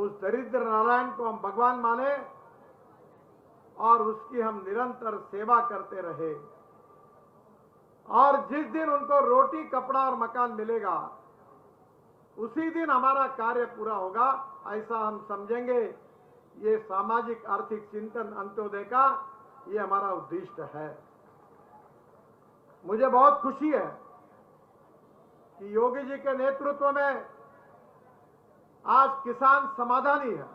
उस दरिद्र नारायण को हम भगवान माने और उसकी हम निरंतर सेवा करते रहे। और जिस दिन उनको रोटी, कपड़ा और मकान मिलेगा, उसी दिन हमारा कार्य पूरा होगा, ऐसा हम समझेंगे। ये सामाजिक आर्थिक चिंतन अंत्योदय का ये हमारा उद्देश्य है। मुझे बहुत खुशी है कि योगी जी के नेतृत्व में आज किसान समाधानी है।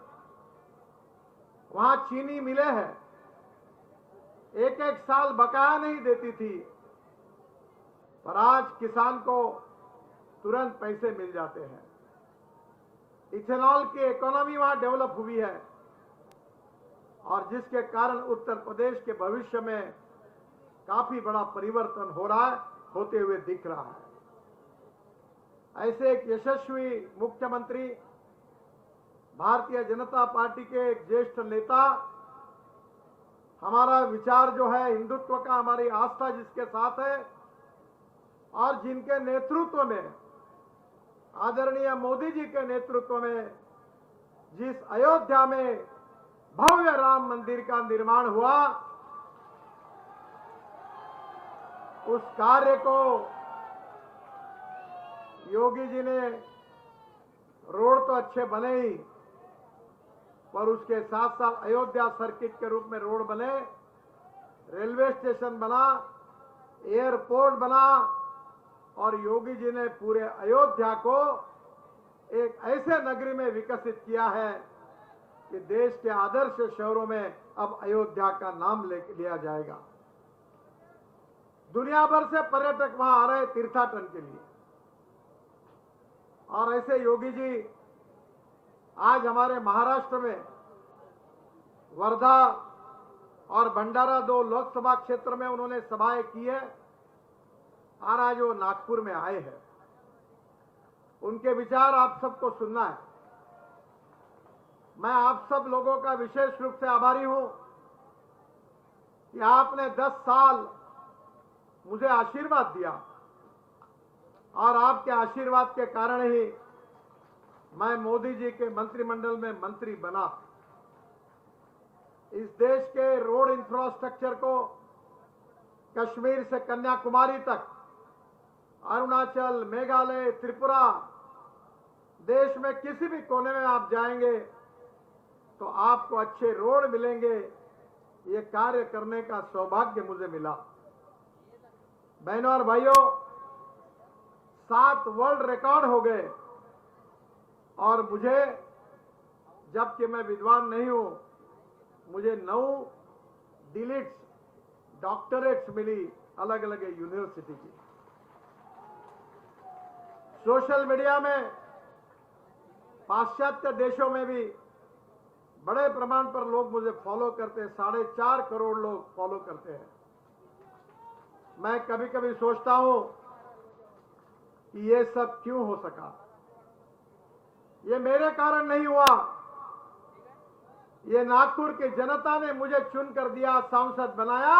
वहां चीनी मिले हैं, एक एक साल बकाया नहीं देती थी, पर आज किसान को तुरंत पैसे मिल जाते हैं। इथेनॉल की इकोनॉमी वहां डेवलप हुई है और जिसके कारण उत्तर प्रदेश के भविष्य में काफी बड़ा परिवर्तन हो रहा है, होते हुए दिख रहा है। ऐसे एक यशस्वी मुख्यमंत्री, भारतीय जनता पार्टी के एक ज्येष्ठ नेता, हमारा विचार जो है हिंदुत्व का, हमारी आस्था जिसके साथ है और जिनके नेतृत्व में, आदरणीय मोदी जी के नेतृत्व में जिस अयोध्या में भव्य राम मंदिर का निर्माण हुआ, उस कार्य को योगी जी ने, रोड तो अच्छे बने ही, पर उसके साथ साथ अयोध्या सर्किट के रूप में रोड बने, रेलवे स्टेशन बना, एयरपोर्ट बना और योगी जी ने पूरे अयोध्या को एक ऐसे नगरी में विकसित किया है कि देश के आदर्श शहरों में अब अयोध्या का नाम लिया जाएगा। दुनिया भर से पर्यटक वहां आ रहे तीर्थाटन के लिए। और ऐसे योगी जी आज हमारे महाराष्ट्र में वर्धा और भंडारा, 2 लोकसभा क्षेत्र में उन्होंने सभाएं की है और आज वो नागपुर में आए हैं। उनके विचार आप सबको सुनना है। मैं आप सब लोगों का विशेष रूप से आभारी हूं कि आपने 10 साल मुझे आशीर्वाद दिया और आपके आशीर्वाद के कारण ही मैं मोदी जी के मंत्रिमंडल में मंत्री बना। इस देश के रोड इंफ्रास्ट्रक्चर को कश्मीर से कन्याकुमारी तक, अरुणाचल, मेघालय, त्रिपुरा, देश में किसी भी कोने में आप जाएंगे तो आपको अच्छे रोड मिलेंगे। ये कार्य करने का सौभाग्य मुझे मिला। बहनों और भाइयों, 7 वर्ल्ड रिकॉर्ड हो गए और मुझे, जबकि मैं विद्वान नहीं हूं, मुझे 9 डिलीट्स, डॉक्टरेट्स मिली अलग अलग यूनिवर्सिटी की। सोशल मीडिया में पाश्चात्य देशों में भी बड़े प्रमाण पर लोग मुझे फॉलो करते हैं। 4.5 करोड़ लोग फॉलो करते हैं। मैं कभी कभी सोचता हूं कि ये सब क्यों हो सका। ये मेरे कारण नहीं हुआ, ये नागपुर की जनता ने मुझे चुनकर दिया, सांसद बनाया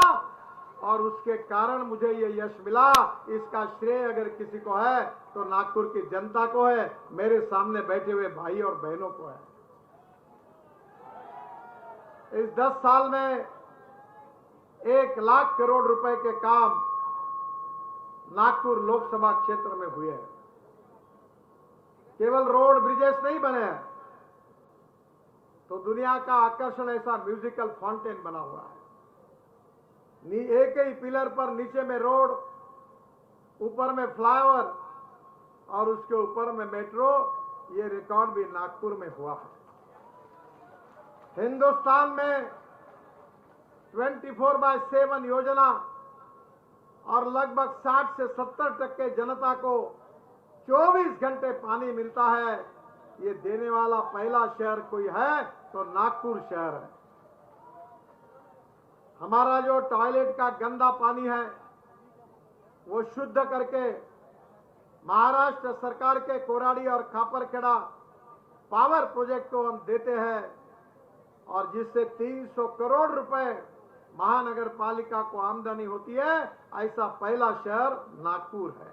और उसके कारण मुझे ये यश मिला। इसका श्रेय अगर किसी को है तो नागपुर की जनता को है, मेरे सामने बैठे हुए भाई और बहनों को है। इस 10 साल में 1 लाख करोड़ रुपए के काम नागपुर लोकसभा क्षेत्र में हुए हैं। केवल रोड, ब्रिजेस नहीं बने हैं, तो दुनिया का आकर्षण ऐसा म्यूजिकल फाउंटेन बना हुआ है। एक ही पिलर पर नीचे में रोड, ऊपर में फ्लाईओवर और उसके ऊपर में मेट्रो। ये रिकॉर्ड भी नागपुर में हुआ है। हिंदुस्तान में 24/7 योजना और लगभग 60 से 70% जनता को 24 घंटे पानी मिलता है। ये देने वाला पहला शहर कोई है तो नागपुर शहर है। हमारा जो टॉयलेट का गंदा पानी है वो शुद्ध करके महाराष्ट्र सरकार के कोराडी और खापरखेड़ा पावर प्रोजेक्ट को हम देते हैं और जिससे 300 करोड़ रुपए महानगर पालिका को आमदनी होती है। ऐसा पहला शहर नागपुर है।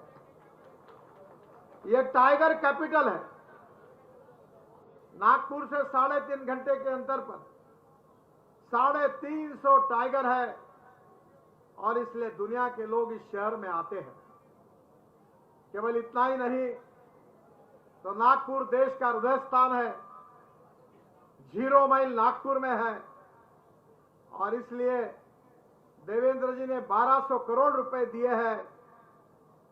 यह टाइगर कैपिटल है। नागपुर से 3.5 घंटे के अंतर पर 350 टाइगर है और इसलिए दुनिया के लोग इस शहर में आते हैं। केवल इतना ही नहीं तो नागपुर देश का हृदय स्थान है, 0 माइल नागपुर में है और इसलिए देवेंद्र जी ने 1200 करोड़ रुपए दिए हैं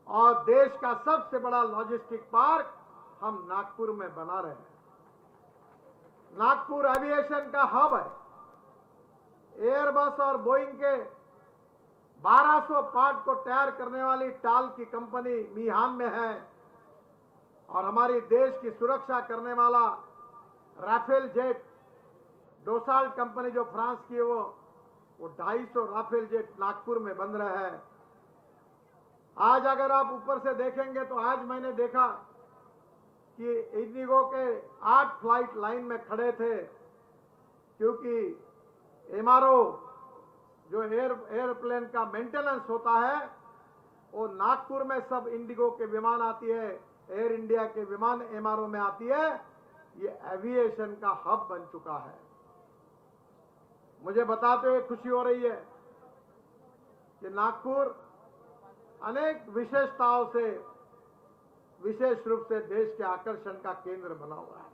और देश का सबसे बड़ा लॉजिस्टिक पार्क हम नागपुर में बना रहे हैं। नागपुर एविएशन का हब है। एयरबस और बोइंग के 1200 पार्ट को तैयार करने वाली टाल की कंपनी मिहान में है और हमारी देश की सुरक्षा करने वाला राफेल जेट डोसाल्ट कंपनी जो फ्रांस की है वो 250 राफेल जेट नागपुर में बन रहे हैं। आज अगर आप ऊपर से देखेंगे तो आज मैंने देखा कि इंडिगो के 8 फ्लाइट लाइन में खड़े थे क्योंकि एमआरओ जो एयरप्लेन का मेंटेनेंस होता है वो नागपुर में सब इंडिगो के विमान आती है, एयर इंडिया के विमान एमआरओ में आती है। ये एविएशन का हब बन चुका है। मुझे बताते हुए खुशी हो रही है कि नागपुर अनेक विशेषताओं से विशेष रूप से देश के आकर्षण का केंद्र बना हुआ है।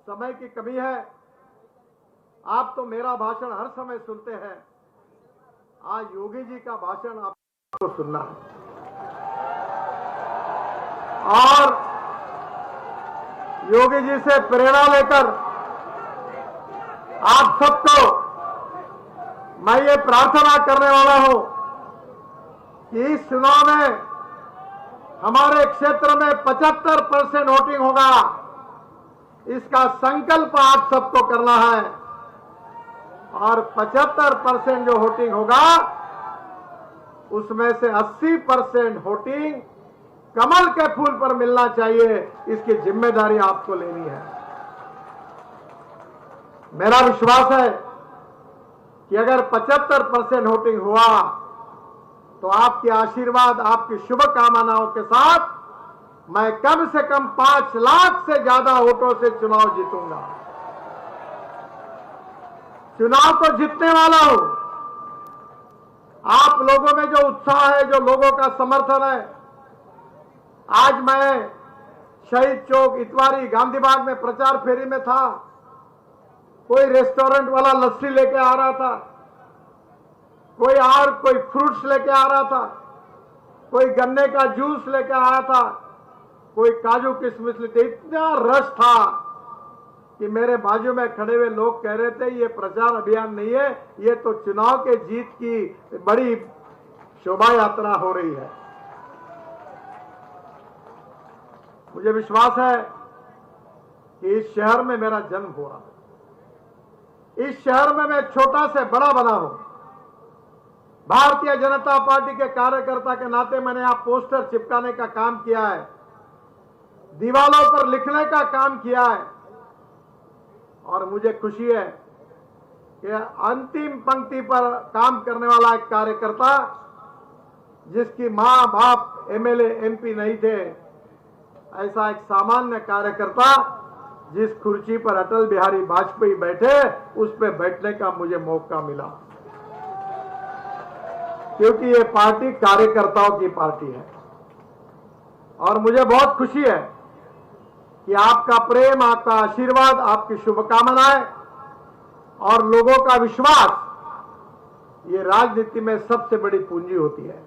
समय की कमी है, आप तो मेरा भाषण हर समय सुनते हैं, आज योगी जी का भाषण आपको सुनना है और योगी जी से प्रेरणा लेकर आप सबको मैं ये प्रार्थना करने वाला हूं कि इस चुनाव में हमारे क्षेत्र में 75% वोटिंग होगा। इसका संकल्प आप सबको करना है और 75% जो वोटिंग होगा उसमें से 80% वोटिंग कमल के फूल पर मिलना चाहिए। इसकी जिम्मेदारी आपको लेनी है। मेरा विश्वास है कि अगर 75% वोटिंग हुआ तो आपके आशीर्वाद, आपकी शुभकामनाओं के साथ मैं कम से कम 5 लाख से ज्यादा वोटों से चुनाव जीतूंगा। चुनाव को जीतने वाला हूं। आप लोगों में जो उत्साह है, जो लोगों का समर्थन है, आज मैं शहीद चौक, इतवारी, गांधी बाग में प्रचार फेरी में था। कोई रेस्टोरेंट वाला लस्सी लेके आ रहा था, कोई फ्रूट्स लेके आ रहा था, कोई गन्ने का जूस लेके आया था, कोई काजू किशमिश लेके। इतना रश था कि मेरे बाजू में खड़े हुए लोग कह रहे थे ये प्रचार अभियान नहीं है, ये तो चुनाव के जीत की बड़ी शोभा यात्रा हो रही है। मुझे विश्वास है कि इस शहर में मेरा जन्म हुआ, इस शहर में मैं छोटा से बड़ा बना हूं। भारतीय जनता पार्टी के कार्यकर्ता के नाते मैंने यहां पोस्टर चिपकाने का काम किया है, दीवारों पर लिखने का काम किया है और मुझे खुशी है कि अंतिम पंक्ति पर काम करने वाला एक कार्यकर्ता जिसकी मां बाप एमएलए एमपी नहीं थे, ऐसा एक सामान्य कार्यकर्ता जिस कुर्सी पर अटल बिहारी वाजपेयी बैठे उस पर बैठने का मुझे मौका मिला, क्योंकि ये पार्टी कार्यकर्ताओं की पार्टी है। और मुझे बहुत खुशी है कि आपका प्रेम, आपका आशीर्वाद, आपकी शुभकामनाएं और लोगों का विश्वास ये राजनीति में सबसे बड़ी पूंजी होती है।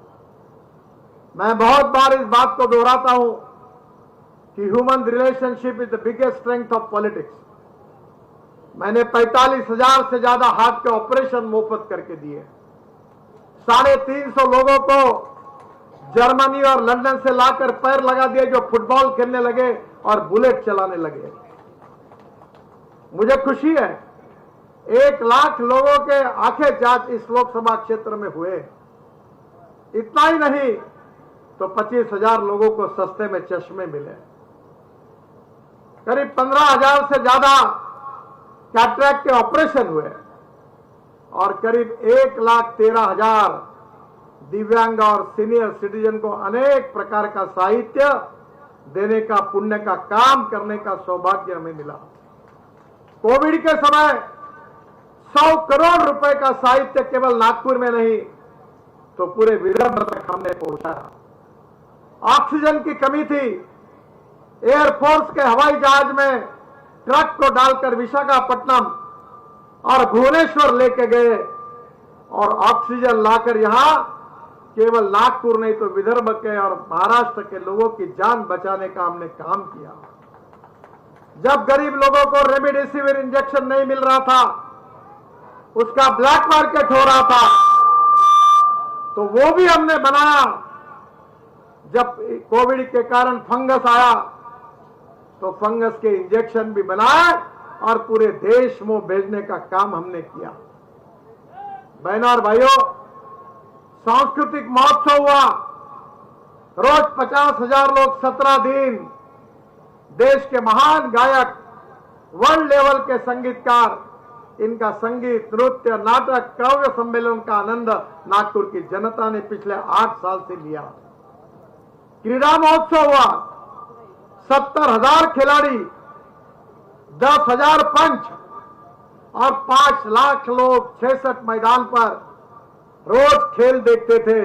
मैं बहुत बार इस बात को दोहराता हूं कि human relationship is the biggest strength of politics. मैंने 45,000 से ज्यादा हार्ट के ऑपरेशन मुफ्त करके दिए। 350 लोगों को जर्मनी और लंदन से लाकर पैर लगा दिए जो फुटबॉल खेलने लगे और बुलेट चलाने लगे। मुझे खुशी है 1 लाख लोगों के आंखें जांच इस लोकसभा क्षेत्र में हुए। इतना ही नहीं तो 25,000 लोगों को सस्ते में चश्मे मिले। करीब 15,000 से ज्यादा कैटरैक्ट के ऑपरेशन हुए और करीब 1,13,000 दिव्यांग और सीनियर सिटीजन को अनेक प्रकार का साहित्य देने का, पुण्य का काम करने का सौभाग्य हमें मिला। कोविड के समय 100 करोड़ रुपए का साहित्य केवल नागपुर में नहीं तो पूरे विदर्भ तक हमने पहुंचाया। ऑक्सीजन की कमी थी, एयरफोर्स के हवाई जहाज में ट्रक को डालकर विशाखापट्टनम और भुवनेश्वर लेके गए और ऑक्सीजन लाकर यहां केवल नागपुर नहीं तो विदर्भ के और महाराष्ट्र के लोगों की जान बचाने का हमने काम किया। जब गरीब लोगों को रेमडेसिविर इंजेक्शन नहीं मिल रहा था, उसका ब्लैक मार्केट हो रहा था, तो वो भी हमने बनाया। जब कोविड के कारण फंगस आया तो फंगस के इंजेक्शन भी बनाए और पूरे देश में भेजने का काम हमने किया। बहनों और भाइयों, सांस्कृतिक महोत्सव हुआ, रोज 50,000 लोग 17 दिन, देश के महान गायक, वर्ल्ड लेवल के संगीतकार, इनका संगीत, नृत्य, नाटक, काव्य सम्मेलन का आनंद नागपुर की जनता ने पिछले 8 साल से लिया। क्रीड़ा महोत्सव हुआ, 70,000 खिलाड़ी, 10,000 पंच और 5 लाख लोग 66 मैदान पर रोज खेल देखते थे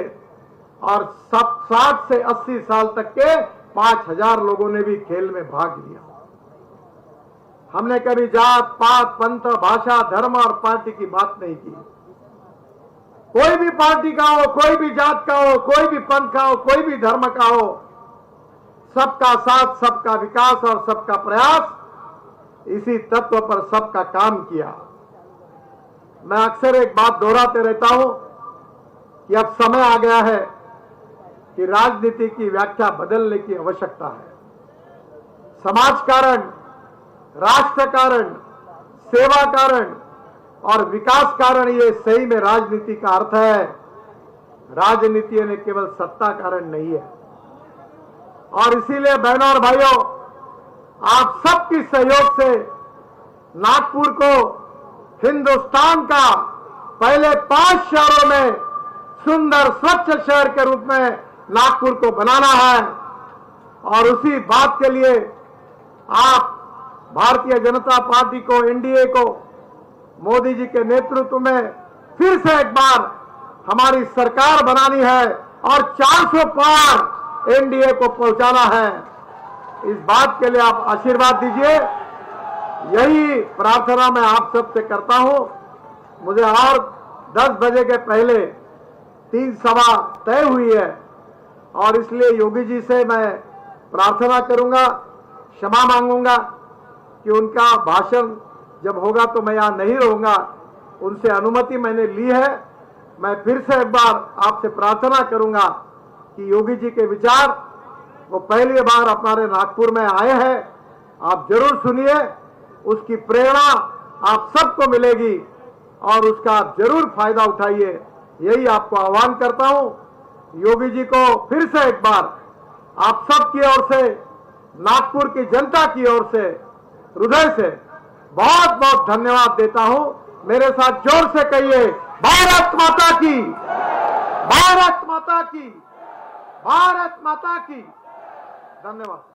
और 60 से 80 साल तक के 5,000 लोगों ने भी खेल में भाग लिया। हमने कभी जात पात, पंथ, भाषा, धर्म और पार्टी की बात नहीं की। कोई भी पार्टी का हो, कोई भी जात का हो, कोई भी पंथ का हो, कोई भी धर्म का हो, सबका साथ, सबका विकास और सबका प्रयास, इसी तत्व पर सबका काम किया। मैं अक्सर एक बात दोहराते रहता हूं कि अब समय आ गया है कि राजनीति की व्याख्या बदलने की आवश्यकता है। समाज कारण, राष्ट्र कारण, सेवा कारण और विकास कारण, ये सही में राजनीति का अर्थ है। राजनीति ने केवल सत्ता कारण नहीं है। और इसीलिए बहनों और भाइयों, आप सबकी सहयोग से नागपुर को हिंदुस्तान का पहले 5 शहरों में सुंदर स्वच्छ शहर के रूप में नागपुर को बनाना है। और उसी बात के लिए आप भारतीय जनता पार्टी को, एनडीए को, मोदी जी के नेतृत्व में फिर से एक बार हमारी सरकार बनानी है और 400 पार एनडीए को पहुंचाना है। इस बात के लिए आप आशीर्वाद दीजिए, यही प्रार्थना मैं आप सबसे करता हूं। मुझे और 10 बजे के पहले 3 सभा तय हुई है और इसलिए योगी जी से मैं प्रार्थना करूंगा, क्षमा मांगूंगा कि उनका भाषण जब होगा तो मैं यहां नहीं रहूंगा। उनसे अनुमति मैंने ली है। मैं फिर से एक बार आपसे प्रार्थना करूंगा कि योगी जी के विचार वो पहली बार हमारे नागपुर में आए हैं, आप जरूर सुनिए, उसकी प्रेरणा आप सबको मिलेगी और उसका आप जरूर फायदा उठाइए। यही आपको आह्वान करता हूं। योगी जी को फिर से एक बार आप सबकी ओर से, नागपुर की जनता की ओर से, हृदय से बहुत बहुत धन्यवाद देता हूं। मेरे साथ जोर से कहिए, भारत माता की, भारत माता की, भारत माता की। धन्यवाद।